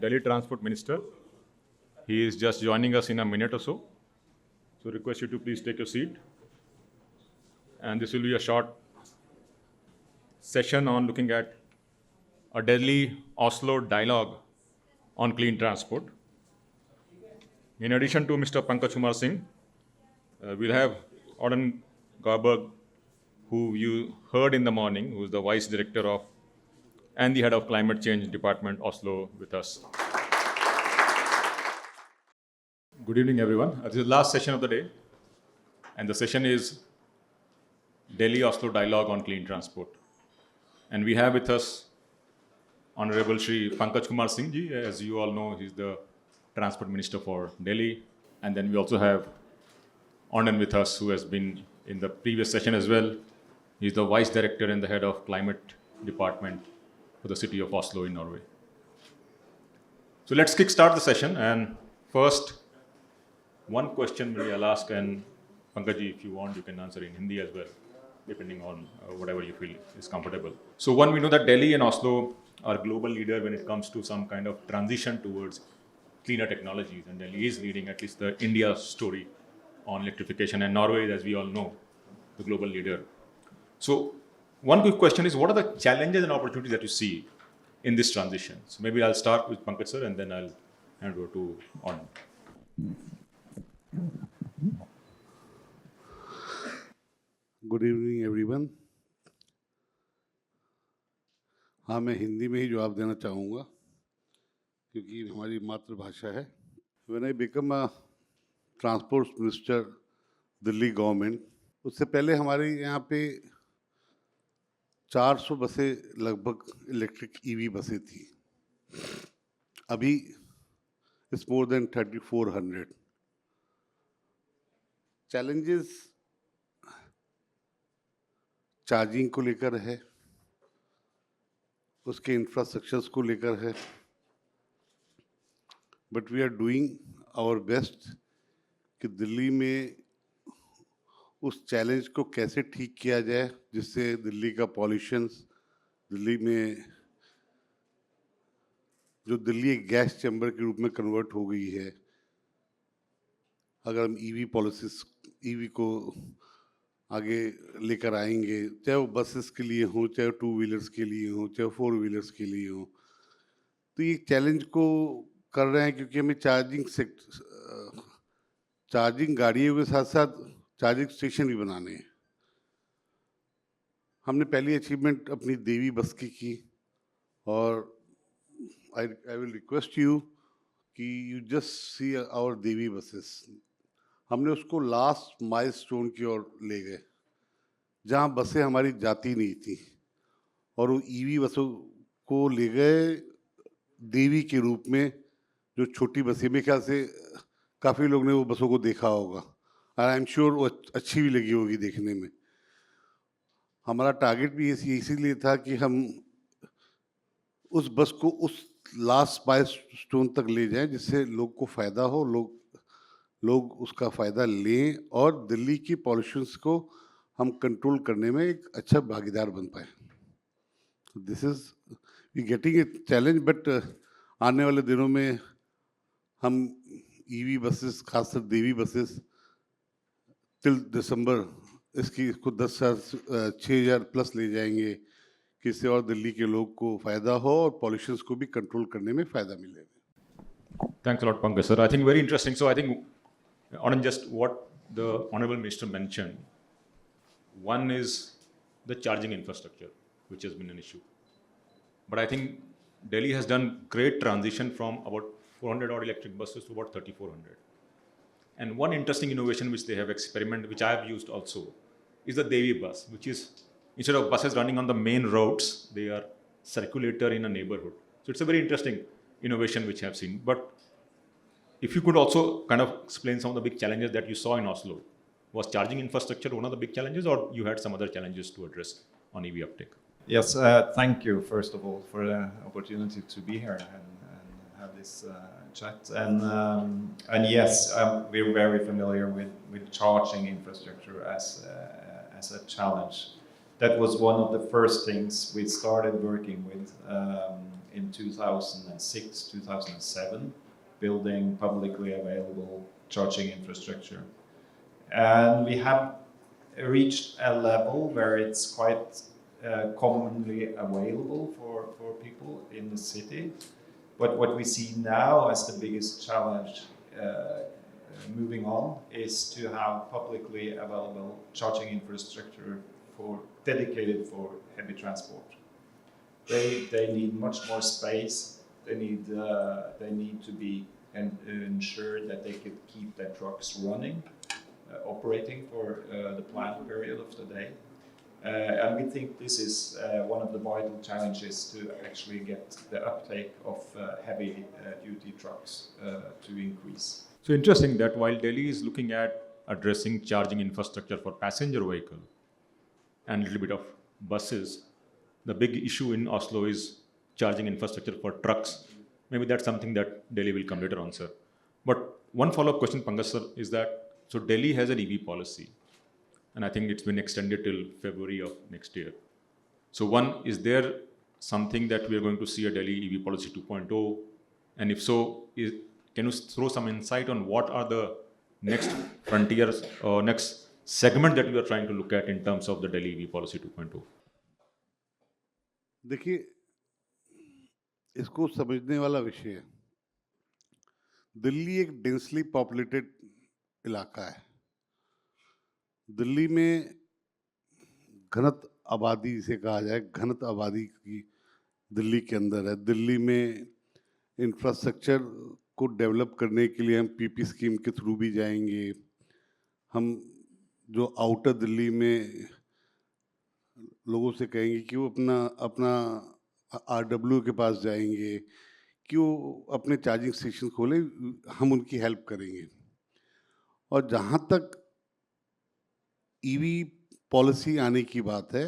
Delhi Transport Minister. He is just joining us in a minute or so. So request you to please take your seat. And this will be a short session on looking at a Delhi-Oslo dialogue on clean transport. In addition to Mr. Pankaj Kumar Singh, we'll have Auden Garberg, who you heard in the morning, who is the Vice Director of and the Head of Climate Change Department, Oslo, with us. Good evening, everyone. This is the last session of the day, and the session is Delhi-Oslo Dialogue on Clean Transport. And we have with us Honorable Shri Pankaj Kumar Singh ji. As you all know, he's the Transport Minister for Delhi. And then we also have Auden with us, who has been in the previous session as well. He's the Vice Director and the Head of Climate Department for the city of Oslo in Norway. So let's kickstart the session. And first, one question maybe I'll ask, and Pankaj ji, if you want, you can answer in Hindi as well, depending on whatever you feel is comfortable. So one, we know that Delhi and Oslo are global leader when it comes to some kind of transition towards cleaner technologies, and Delhi is leading at least the India story on electrification, and Norway is, as we all know, the global leader. So one quick question is, what are the challenges and opportunities that you see in this transition? So maybe I'll start with Pankaj sir, and then I'll hand over to Auden. Good evening everyone. हाँ, मैं हिंदी में ही जवाब देना चाहूँगा क्योंकि हमारी मातृभाषा है. When I become a transport minister Delhi government, उससे पहले हमारे यहाँ पे 400 बसें लगभग इलेक्ट्रिक ईवी बसें थी. अभी it's more than 3400. Challenges charging को लेकर है, उसके इंफ्रास्ट्रक्चर्स को लेकर है, but we are doing our best कि दिल्ली में उस चैलेंज को कैसे ठीक किया जाए जिससे दिल्ली का पॉल्यूशंस, दिल्ली में जो दिल्ली एक गैस चैम्बर के रूप में कन्वर्ट हो गई है, अगर हम ईवी पॉलिसीज, ईवी को आगे लेकर आएंगे, चाहे वो बसेस के लिए हो, चाहे वो 2 व्हीलर्स के लिए हो, चाहे 4 व्हीलर्स के लिए हो, तो ये चैलेंज को कर रहे हैं क्योंकि हमें चार्जिंग गाड़ियों के साथ साथ चार्जिंग स्टेशन भी बनाने हैं. हमने पहली अचीवमेंट अपनी देवी बस की और आई विल रिक्वेस्ट यू कि यू जस्ट सी आवर देवी बसेस. हमने उसको लास्ट माइलस्टोन की ओर ले गए जहां बसें हमारी जाती नहीं थी, और वो ईवी बसों को ले गए देवी के रूप में, जो छोटी बसें. मेरे ख्याल से काफ़ी लोग ने वो बसों को देखा होगा और आई एम श्योर वो अच्छी भी लगी होगी देखने में. हमारा टारगेट भी इसीलिए था कि हम उस बस को उस लास्ट माइलस्टोन तक ले जाएं जिससे लोग को फ़ायदा हो, लोग उसका फ़ायदा लें और दिल्ली की पॉल्यूशंस को हम कंट्रोल करने में एक अच्छा भागीदार बन पाए. This is we getting a challenge, but आने वाले दिनों में हम ईवी बसेस, खासकर देवी बसेस, टिल दिसंबर इसको 6,000 प्लस ले जाएंगे कि इससे और दिल्ली के लोग को फ़ायदा हो और पॉल्यूशंस को भी कंट्रोल करने में फ़ायदा मिले. Thanks a lot, Pankaj sir. I think very interesting. So I think on just what the Honorable Minister mentioned, one is the charging infrastructure, which has been an issue. But I think Delhi has done great transition from about 400 odd electric buses to about 3,400. And one interesting innovation which they have experimented, which I have used also, is the Devi bus, which is, instead of buses running on the main roads, they are circulator in a neighborhood. So it's a very interesting innovation which I have seen. But if you could also kind of explain some of the big challenges that you saw in Oslo. Was charging infrastructure one of the big challenges, or you had some other challenges to address on EV uptake? Yes, thank you, first of all, for the opportunity to be here and have this chat. And yes, we're very familiar with charging infrastructure as a challenge. That was one of the first things we started working with in 2006, 2007, building publicly available charging infrastructure. And we have reached a level where it's quite commonly available for people in the city. But what we see now as the biggest challenge moving on is to have publicly available charging infrastructure dedicated for heavy transport. They need much more space. They need to be ensured that they can keep their trucks running, operating for the planned period of the day. And we think this is one of the vital challenges to actually get the uptake of heavy duty trucks to increase. So interesting that while Delhi is looking at addressing charging infrastructure for passenger vehicle and a little bit of buses, the big issue in Oslo is charging infrastructure for trucks. Maybe that's something that Delhi will come later on, sir. But one follow-up question, Pankaj sir, is that so Delhi has an EV policy, and I think it's been extended till February of next year. So one, is there something that we are going to see a Delhi EV policy 2.0? And if so, can you throw some insight on what are the next frontiers or next segment that you are trying to look at in terms of the Delhi EV policy 2.0? देखिए, इसको समझने वाला विषय है। दिल्ली एक densely populated इलाका है। दिल्ली में घनत आबादी जिसे कहा जाए, घनत आबादी की दिल्ली के अंदर है। दिल्ली में इंफ्रास्ट्रक्चर को डेवलप करने के लिए हम पीपी स्कीम के थ्रू भी जाएंगे। हम जो आउटर दिल्ली में लोगों से कहेंगे कि वो अपना आरडब्ल्यू के पास जाएंगे कि वो अपने चार्जिंग स्टेशन खोले, हम उनकी हेल्प करेंगे। और जहाँ तक ईवी पॉलिसी आने की बात है,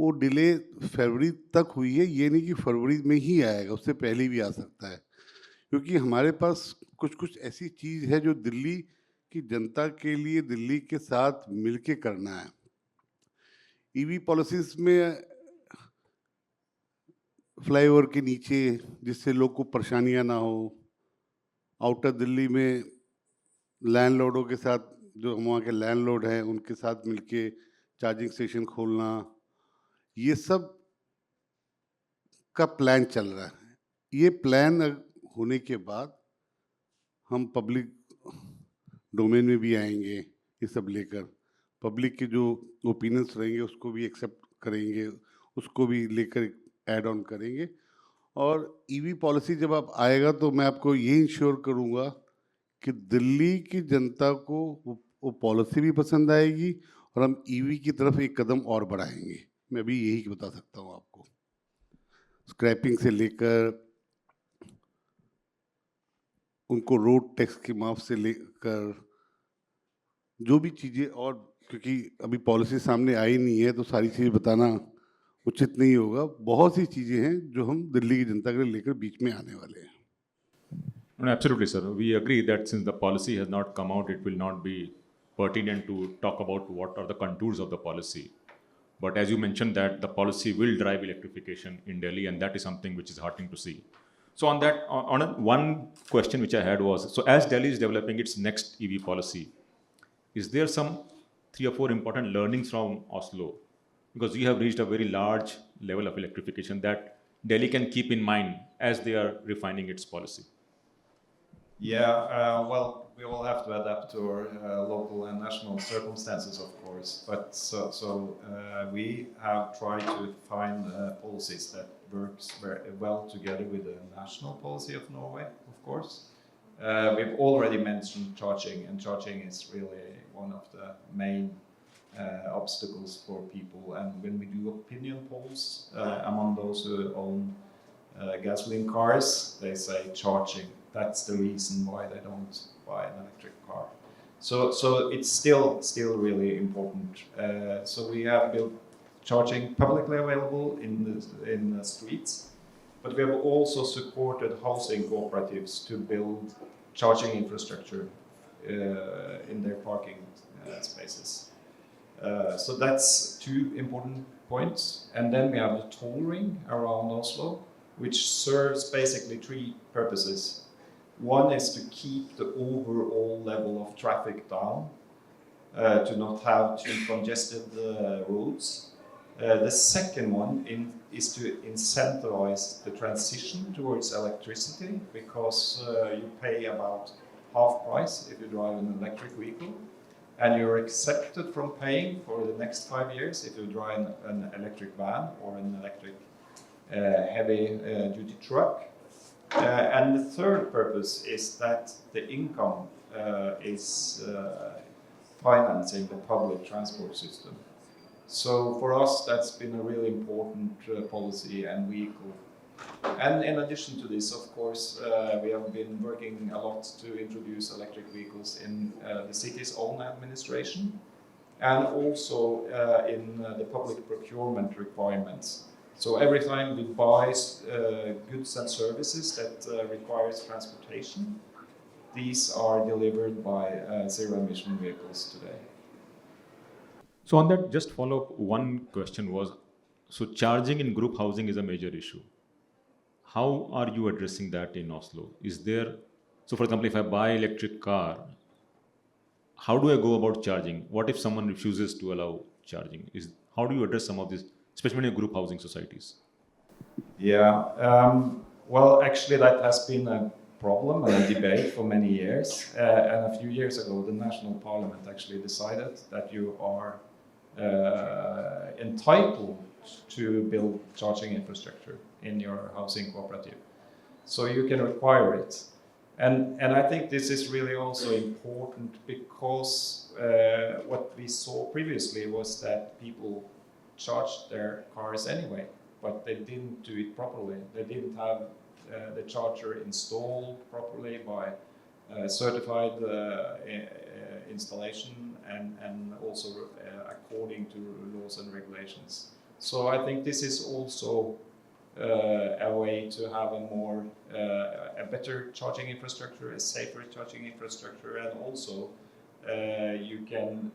वो डिले फरवरी तक हुई है। ये नहीं कि फरवरी में ही आएगा, उससे पहले भी आ सकता है, क्योंकि हमारे पास कुछ ऐसी चीज़ है जो दिल्ली की जनता के लिए दिल्ली के साथ मिलके करना है। ईवी पॉलिसीज में फ्लाईओवर के नीचे जिससे लोग को परेशानियां ना हो, आउटर दिल्ली में लैंडलॉर्डों के साथ, जो हम वहाँ के लैंडलॉर्ड हैं उनके साथ मिलके चार्जिंग स्टेशन खोलना, ये सब का प्लान चल रहा है। ये प्लान होने के बाद हम पब्लिक डोमेन में भी आएंगे, ये सब लेकर पब्लिक के जो ओपिनियंस रहेंगे उसको भी एक्सेप्ट करेंगे, उसको भी लेकर ऐड ऑन करेंगे। और ईवी पॉलिसी जब आप आएगा तो मैं आपको ये इंश्योर करूँगा कि दिल्ली की जनता को वो पॉलिसी भी पसंद आएगी और हम ईवी की तरफ एक कदम और बढ़ाएंगे। मैं अभी यही बता सकता हूँ आपको। स्क्रैपिंग से लेकर उनको रोड टैक्स के माफ से लेकर जो भी चीज़ें, और क्योंकि अभी पॉलिसी सामने आई नहीं है तो सारी चीज़ें बताना उचित नहीं होगा। बहुत सी चीज़ें हैं जो हम दिल्ली की जनता के लिए लेकर बीच में आने वाले हैं। No, absolutely, sir. We agree that since the policy has not come out, it will not be pertinent to talk about what are the contours of the policy. But as you mentioned that the policy will drive electrification in Delhi, and that is something which is heartening to see. So on that, one question which I had was, so as Delhi is developing its next EV policy, is there some 3 or 4 important learnings from Oslo? Because you have reached a very large level of electrification that Delhi can keep in mind as they are refining its policy. Yeah, well, we all have to adapt to our local and national circumstances, of course. But we have tried to find policies that works very well together with the national policy of Norway, of course. We've already mentioned charging, and charging is really one of the main obstacles for people. And when we do opinion polls among those who own gasoline cars, they say charging. That's the reason why they don't buy an electric car. So it's still really important. So we have built charging publicly available in the streets, but we have also supported housing cooperatives to build charging infrastructure in their parking spaces. So that's 2 important points. And then we have the toll ring around Oslo. which serves basically three purposes. One is to keep the overall level of traffic down, to not have too congested roads. The second one is to incentivize the transition towards electricity, because you pay about half price if you drive an electric vehicle, and you're accepted from paying for the next 5 years if you drive an electric van or an electric heavy duty truck. And the third purpose is that the income is financing the public transport system. So for us, that's been a really important policy and vehicle. And in addition to this, of course, we have been working a lot to introduce electric vehicles in the city's own administration, and also in the public procurement requirements. So every time we buy goods and services that requires transportation, these are delivered by zero-emission vehicles today. So on that, just follow up. One question was, so charging in group housing is a major issue. How are you addressing that in Oslo? Is there, so for example, if I buy electric car, how do I go about charging? What if someone refuses to allow charging? How do you address some of this, especially in group housing societies? Yeah, well, actually, that has been a problem and a debate for many years. And a few years ago, the National Parliament actually decided that you are entitled to build charging infrastructure in your housing cooperative. So you can require it. And I think this is really also important, because what we saw previously was that people charged their cars anyway, but they didn't do it properly. They didn't have the charger installed properly by certified installation, and also according to laws and regulations. So I think this is also a way to have a better charging infrastructure, a safer charging infrastructure, and also you can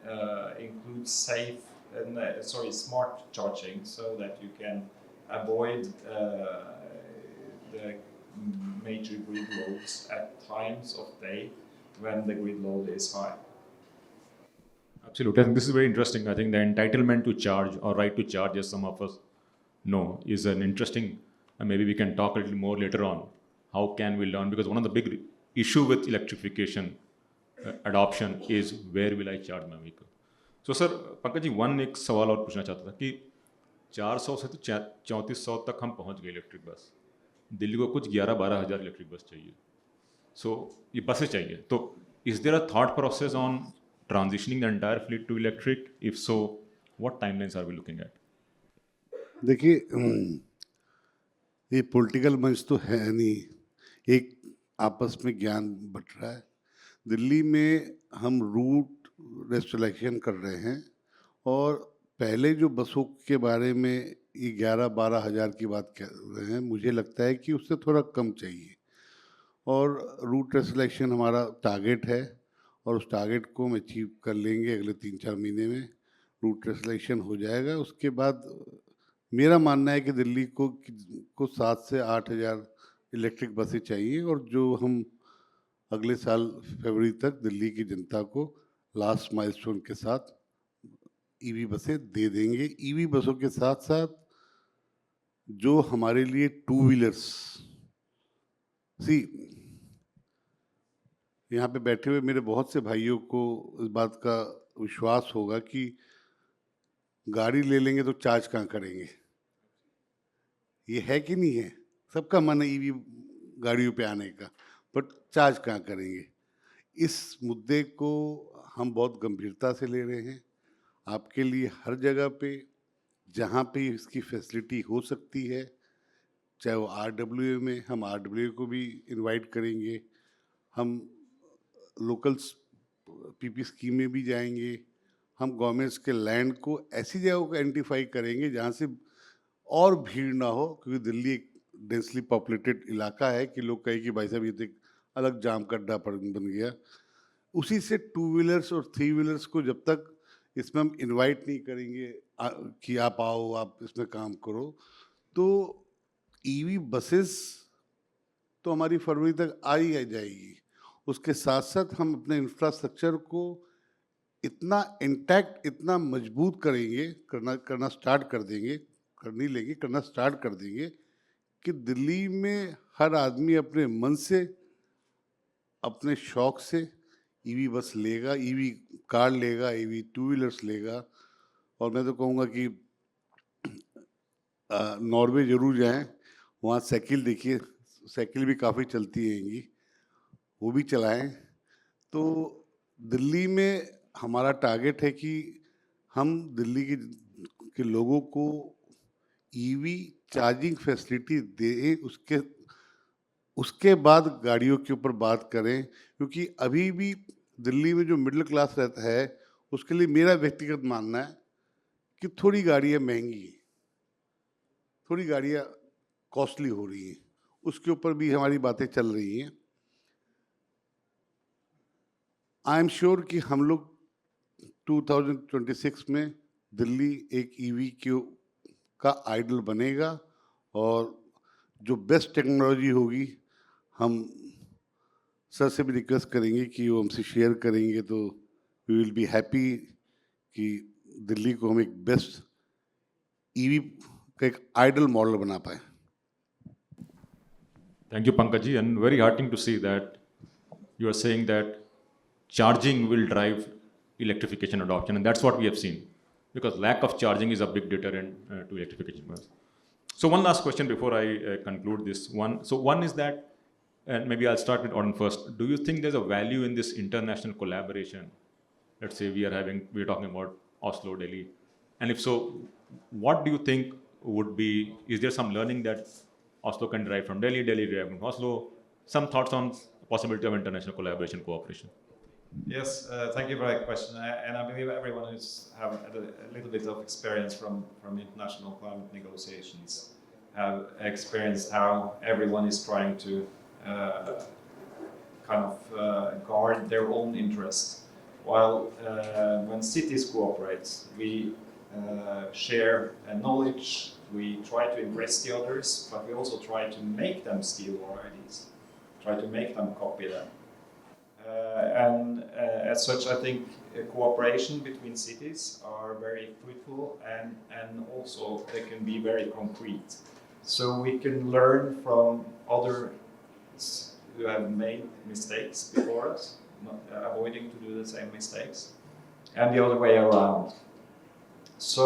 include smart charging, so that you can avoid the major grid loads at times of day when the grid load is high. Absolutely. I think this is very interesting. I think the entitlement to charge, or right to charge, as some of us know, is an interesting, and maybe we can talk a little more later on. How can we learn? Because one of the big issue with electrification adoption is, where will I charge my vehicle? So sir, Pankaj ji, एक सवाल और पूछना चाहता था कि 400 से तो 3400 तक हम पहुंच गए इलेक्ट्रिक बस। दिल्ली को कुछ 11-12 हज़ार इलेक्ट्रिक बस चाहिए। सो ये बसें चाहिए। तो is there a thought process on transitioning the entire fleet to electric? If so, what timelines are we looking at? देखिए, ये पॉलिटिकल मंच तो है नहीं, एक आपस में ज्ञान बट रहा है। दिल्ली में हम रूट रेस्ट्रिक्शन कर रहे हैं, और पहले जो बसों के बारे में ये 11-12 हज़ार की बात कर रहे हैं, मुझे लगता है कि उससे थोड़ा कम चाहिए। और रूट रेस्ट्रिक्शन हमारा टारगेट है, और उस टारगेट को हम अचीव कर लेंगे अगले 3-4 महीने में। रूट रेस्ट्रिक्शन हो जाएगा। उसके बाद मेरा मानना है कि दिल्ली को 7 से 8 हज़ार इलेक्ट्रिक बसें चाहिए, और जो हम अगले साल फरवरी तक दिल्ली की जनता को लास्ट माइलस्टोन के साथ ईवी बसें दे देंगे। ईवी बसों के साथ साथ जो हमारे लिए टू व्हीलर्स, यहाँ पे बैठे हुए मेरे बहुत से भाइयों को इस बात का विश्वास होगा कि गाड़ी ले लेंगे तो चार्ज कहाँ करेंगे। ये है कि नहीं है? सबका मन है ईवी गाड़ियों पे आने का, बट चार्ज कहाँ करेंगे? इस मुद्दे को हम बहुत गंभीरता से ले रहे हैं। आपके लिए हर जगह पे जहाँ पे इसकी फैसिलिटी हो सकती है, चाहे वो RWA में, हम RWA को भी इनवाइट करेंगे। हम लोकल PP स्कीम में भी जाएंगे। हम गवर्नमेंट्स के लैंड को ऐसी जगहों को आइडेंटिफाई करेंगे जहाँ से और भीड़ ना हो, क्योंकि दिल्ली एक डेंसली पॉपुलेटेड इलाका है कि लोग कहें कि भाई साहब ये तो एक अलग जाम का अड्डा बन गया। उसी से टू व्हीलर्स और थ्री व्हीलर्स को जब तक इसमें हम इनवाइट नहीं करेंगे कि आप आओ, आप इसमें काम करो, तो ईवी बसेस तो हमारी फरवरी तक आ ही जाएगी, उसके साथ साथ हम अपने इंफ्रास्ट्रक्चर को इतना इंटैक्ट, इतना मजबूत करेंगे, करना स्टार्ट कर देंगे, करना स्टार्ट कर देंगे कि दिल्ली में हर आदमी अपने मन से, अपने शौक से ईवी बस लेगा, ईवी कार लेगा, ईवी टू व्हीलर्स लेगा। और मैं तो कहूँगा कि नॉर्वे जरूर जाएं, वहाँ साइकिल देखिए, साइकिल भी काफ़ी चलती हैंगी, वो भी चलाएं। तो दिल्ली में हमारा टारगेट है कि हम दिल्ली के लोगों को ईवी चार्जिंग फैसिलिटी दें, उसके बाद गाड़ियों के ऊपर बात करें, क्योंकि अभी भी दिल्ली में जो मिडिल क्लास रहता है उसके लिए मेरा व्यक्तिगत मानना है कि थोड़ी गाड़ियाँ महंगी हैं, थोड़ी गाड़ियाँ कॉस्टली हो रही हैं, उसके ऊपर भी हमारी बातें चल रही हैं। आई एम श्योर कि हम लोग 2026 में दिल्ली एक ईवी का आइडल बनेगा, और जो बेस्ट टेक्नोलॉजी होगी हम सर से भी रिक्वेस्ट करेंगे कि वो हमसे शेयर करेंगे, तो वी विल बी हैप्पी कि दिल्ली को हम एक बेस्ट ईवी का एक आइडल मॉडल बना पाए। Thank you, Pankaj, and very heartening to see that you are saying that charging will drive electrification adoption, and that's what we have seen, because lack of charging is a big deterrent to electrification. So one last question before I conclude this one. So one is that, and maybe I'll start with Auden first. Do you think there's a value in this international collaboration? Let's say we're talking about Oslo, Delhi, and if so, what do you think would be? Is there some learning that Oslo can derive from Delhi, Delhi derive from Oslo? Some thoughts on possibility of international collaboration, cooperation? Yes, thank you for that question. And I believe everyone who's have a little bit of experience from international climate negotiations have experienced how everyone is trying to guard their own interests. While when cities cooperate, we share knowledge, we try to impress the others, but we also try to make them steal our ideas, try to make them copy them. As such, I think cooperation between cities are very fruitful, and also they can be very concrete. So we can learn from others who have made mistakes before us, not avoiding to do the same mistakes, and the other way around. So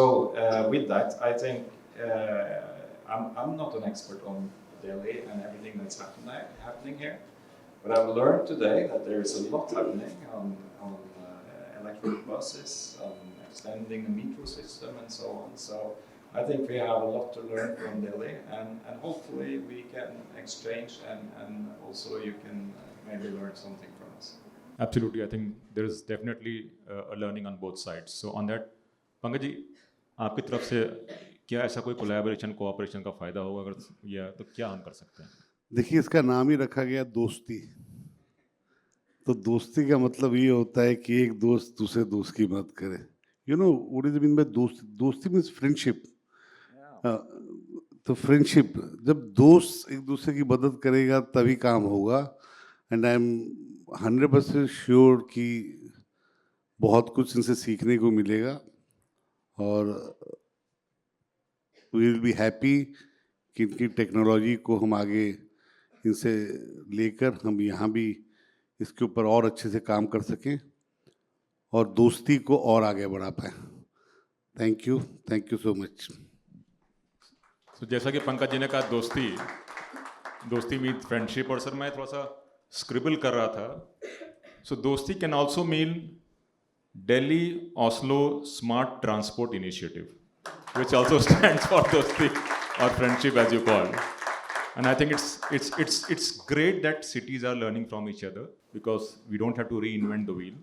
with that, I think I'm not an expert on Delhi and everything that's happening here. But I've learned today that there is a lot happening on electric buses, on extending the metro system, and so on. So I think we have a lot to learn from Delhi, and hopefully we can exchange, and also you can maybe learn something from us. Absolutely, I think there is definitely a learning on both sides. So on that, Pankaj ji, आपकी तरफ से क्या ऐसा कोई collaboration, cooperation का फायदा होगा अगर या तो क्या हम कर सकते हैं? देखिए, इसका नाम ही रखा गया दोस्ती। तो दोस्ती का मतलब ये होता है कि एक दोस्त दूसरे दोस्त की मदद करे। You know what is mean by दोस्ती? दोस्ती मीन्स फ्रेंडशिप। तो फ्रेंडशिप, जब दोस्त एक दूसरे की मदद करेगा तभी काम होगा। एंड आई एम 100% श्योर कि बहुत कुछ इनसे सीखने को मिलेगा, और वी विल बी हैप्पी कि इनकी टेक्नोलॉजी को हम आगे इनसे लेकर हम यहाँ भी इसके ऊपर और अच्छे से काम कर सकें और दोस्ती को और आगे बढ़ा पाएँ। Thank you so much. तो जैसा कि पंकज जी ने कहा, दोस्ती मीन फ्रेंडशिप, और सर मैं थोड़ा सा स्क्रिबल कर रहा था। सो दोस्ती can also mean Delhi Oslo smart transport initiative, which also stands for dosti or friendship, as you call. And I think it's great that cities are learning from each other, because we don't have to reinvent the wheel.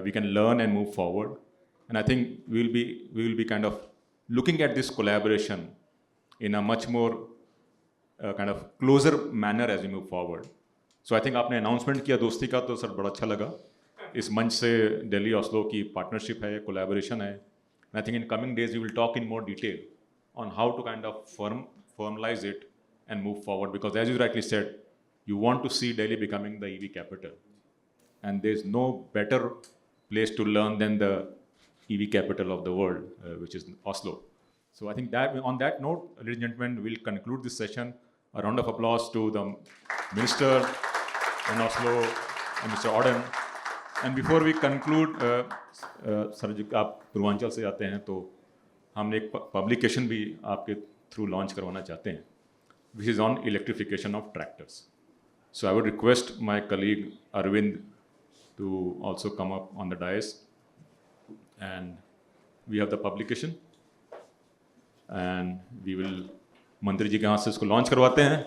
We can learn and move forward. And I think we will be kind of looking at this collaboration in a much more kind of closer manner as we move forward. So I think आपने announcement किया दोस्ती का, तो sir बड़ा अच्छा लगा। इस मंच से दिल्ली ऑस्लो की पार्टनरशिप है, कोलैबोरेशन है। And I think in coming days we will talk in more detail on how to kind of formalize it and move forward, because as you rightly said, you want to see Delhi becoming the EV capital. And there's no better place to learn than the EV capital of the world, which is Oslo. So I think that on that note, ladies and gentlemen, we'll conclude this session. A round of applause to the Minister in Oslo, Mr. Auden. And before we conclude, sir ji आप पूर्वांचल से आते हैं, तो हमने एक publication भी आपके through launch करवाना चाहते हैं, which is on electrification of tractors. So I would request my colleague Arvind to also come up on the dais, and we have the publication, and we will मंत्री जी के हाथ से इसको लॉन्च करवाते हैं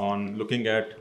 on looking at